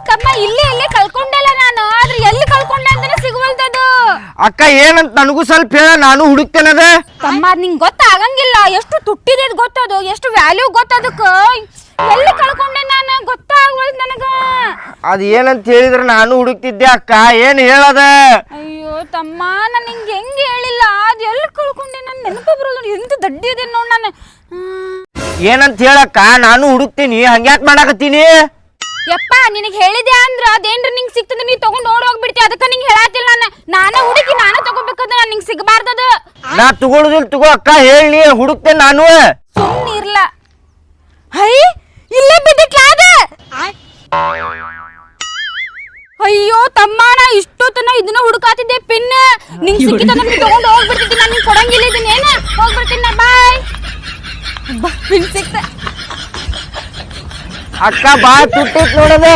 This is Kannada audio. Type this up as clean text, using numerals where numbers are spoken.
ತಮ್ಮ ಇಲ್ಲೇ ಕಳ್ಕೊಂಡಲ್ಲ ನಾನು, ಆದ್ರೆ ಎಲ್ಲಿ ಕಳ್ಕೊಂಡೆ ಅಂತಾನೆ ಸಿಗವಲ್ದದು. ಅಕ್ಕ ಏನಂತ ನನಗೂ ಸ್ವಲ್ಪ ಹೇಳ, ನಾನು ಹುಡುಕ್ತೇನದ. ತಮ್ಮ ನಿಂಗೆ ಗೊತ್ತಾಗಂಗಿಲ್ಲ, ಎಷ್ಟು ತುಟ್ಟಿದೆ ಗೊತ್ತದು, ಎಷ್ಟು ವ್ಯಾಲ್ಯೂ ಗೊತ್ತದಕ್ಕ. ಎಲ್ಲಿ ಕಳ್ಕೊಂಡೆ ನಾನು ಗೊತ್ತಾಗವಲ್ದು ನನಗ. ಅದ್ ಏನಂತ ಹೇಳಿದ್ರೆ ನಾನು ಹುಡುಕ್ತಿದ್ದೆ ಅಕ್ಕ, ಏನ್ ಹೇಳದ? ಅಯ್ಯೋ ತಮ್ಮ, ನಾನು ನಿಂಗೆ ಹೆಂಗೆ ಹೇಳಿಲ್ಲ, ಅದು ಎಲ್ಲಿ ಕಳ್ಕೊಂಡೆ ನಾನು ನೆನಪ ಬರೋದು. ಎಂತ ದಡ್ಡಿ ಇದೆ ನೋಡ್ ನಾನು. ಏನಂತ ಹೇಳಕ್ಕ, ನಾನು ಹುಡುಕ್ತೀನಿ, ಹಂಗ್ಯಾಕ್ ಮಾಡಾಕತ್ತೀನಿ? ಯಪ್ಪ ನಿನಗೆ ಹೇಳಿದೆ ಅಂದ್ರ ಅದೇನ್ರ ನಿಂಗೆ ಸಿಕ್ತದ ನೀ ತಗೊಂಡ್ ಹೋಗ್ಬಿಡ್ತಿ, ಅದಕ್ಕೆ ನಿಂಗೆ ಹೇಳತ್ತಿಲ್ಲ. ನಾನೇ ಹುಡುಕಿ ನಾನೇ ತಗೋಬೇಕಂದ್ರೆ ನಾನು ನಿಂಗೆ ಸಿಗಬಾರ್ದದ. ನಾ ತಗೊಳುದಿಲ್ಲ, ತಗೋ ಅಕ್ಕ, ಹೇಳಿ ಹುಡುಕ್ತೇನೆ ನಾನು. ಸುಮ್ಮನೆ ಇರ್ಲ. ಹೈ ಇಲ್ಲೇ ಬಿದ್ದಿಟ್ಲ ಅದ. ಅಯ್ಯೋ ತಮ್ಮ, ನಾ ಇಷ್ಟೊತ್ತನ ಇದನ್ನ ಹುಡುಕಾತಿದ್ದೆ ಪಿನ್. ನಿಂಗೆ ಸಿಕ್ಕಿತಂದ್ರೆ ನೀ ತಗೊಂಡು ಹೋಗ್ಬಿಡ್ತಿದ್ದಿ, ನಾನು ನಿಂಗೆ ಕೊಡಂಗಿಲ್ಲ ಇದನ್ನ. ಏನ ಹೋಗ್ಬಿಡ್ತೀನಿ ನಾ, ಬಾಯ್. ಪಿನ್ ಸಿಕ್ತ. ಅಕ್ಕ ಬಾ ತುಟ್ಟಿತ್ ನೋಡದೆ.